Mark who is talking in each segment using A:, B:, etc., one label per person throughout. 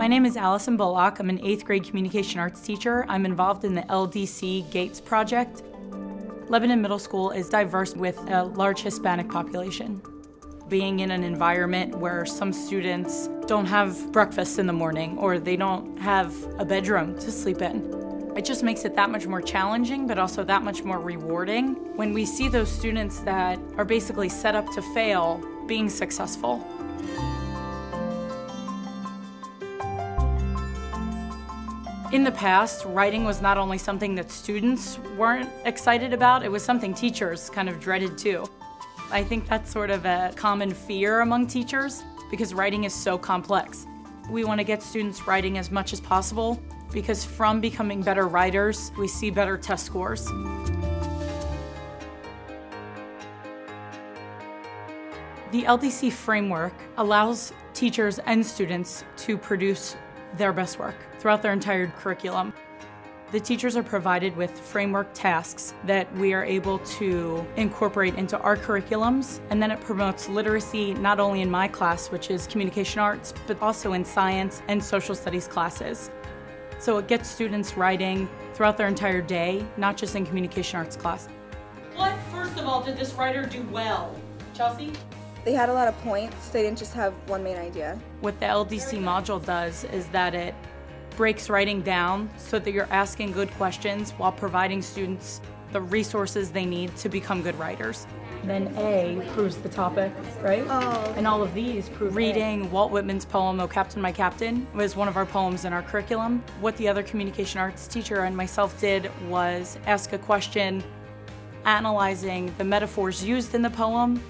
A: My name is Allison Bullock. I'm an 8th grade communication arts teacher. I'm involved in the LDC GATES project. Lebanon Middle School is diverse with a large Hispanic population. Being in an environment where some students don't have breakfast in the morning or they don't have a bedroom to sleep in, it just makes it that much more challenging, but also that much more rewarding when we see those students that are basically set up to fail being successful. In the past, writing was not only something that students weren't excited about, it was something teachers kind of dreaded too. I think that's sort of a common fear among teachers because writing is so complex. We want to get students writing as much as possible because from becoming better writers, we see better test scores. The LDC framework allows teachers and students to produce their best work throughout their entire curriculum. The teachers are provided with framework tasks that we are able to incorporate into our curriculums, and then it promotes literacy not only in my class, which is communication arts, but also in science and social studies classes. So it gets students writing throughout their entire day, not just in communication arts class. What, first of all, did this writer do well? Chelsea?
B: They had a lot of points. They didn't just have one main idea.
A: What the LDC module does is that it breaks writing down so that you're asking good questions while providing students the resources they need to become good writers. Then A proves the topic, right?
B: Oh.
A: And all of these prove reading Walt Whitman's poem, "Oh Captain, My Captain," was one of our poems in our curriculum. What the other communication arts teacher and myself did was ask a question analyzing the metaphors used in the poem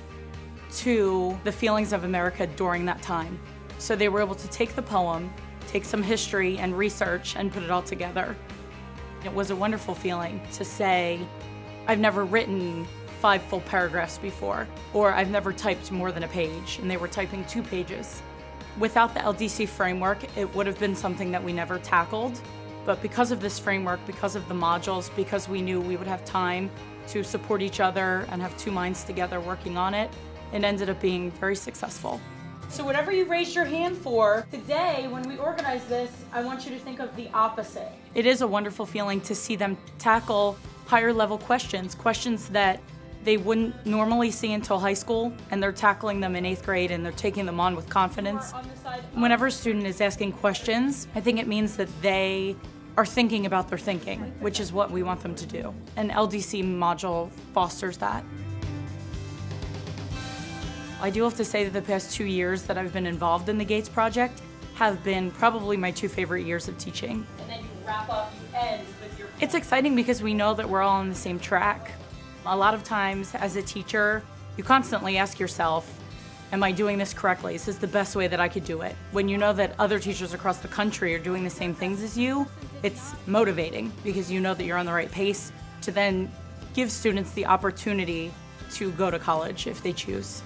A: to the feelings of America during that time. So they were able to take the poem, take some history and research and put it all together. It was a wonderful feeling to say, I've never written 5 full paragraphs before, or I've never typed more than a page, and they were typing 2 pages. Without the LDC framework, it would have been something that we never tackled, but because of this framework, because of the modules, because we knew we would have time to support each other and have 2 minds together working on it, it ended up being very successful. So whatever you raised your hand for, today when we organize this, I want you to think of the opposite. It is a wonderful feeling to see them tackle higher level questions, questions that they wouldn't normally see until high school, and they're tackling them in 8th grade and they're taking them on with confidence. Whenever a student is asking questions, I think it means that they are thinking about their thinking, which is what we want them to do. An LDC module fosters that. I do have to say that the past 2 years that I've been involved in the GATES project have been probably my 2 favorite years of teaching. And then you wrap up, you end with your... It's exciting because we know that we're all on the same track. A lot of times as a teacher, you constantly ask yourself, am I doing this correctly? Is this the best way that I could do it? When you know that other teachers across the country are doing the same things as you, it's motivating because you know that you're on the right pace to then give students the opportunity to go to college if they choose.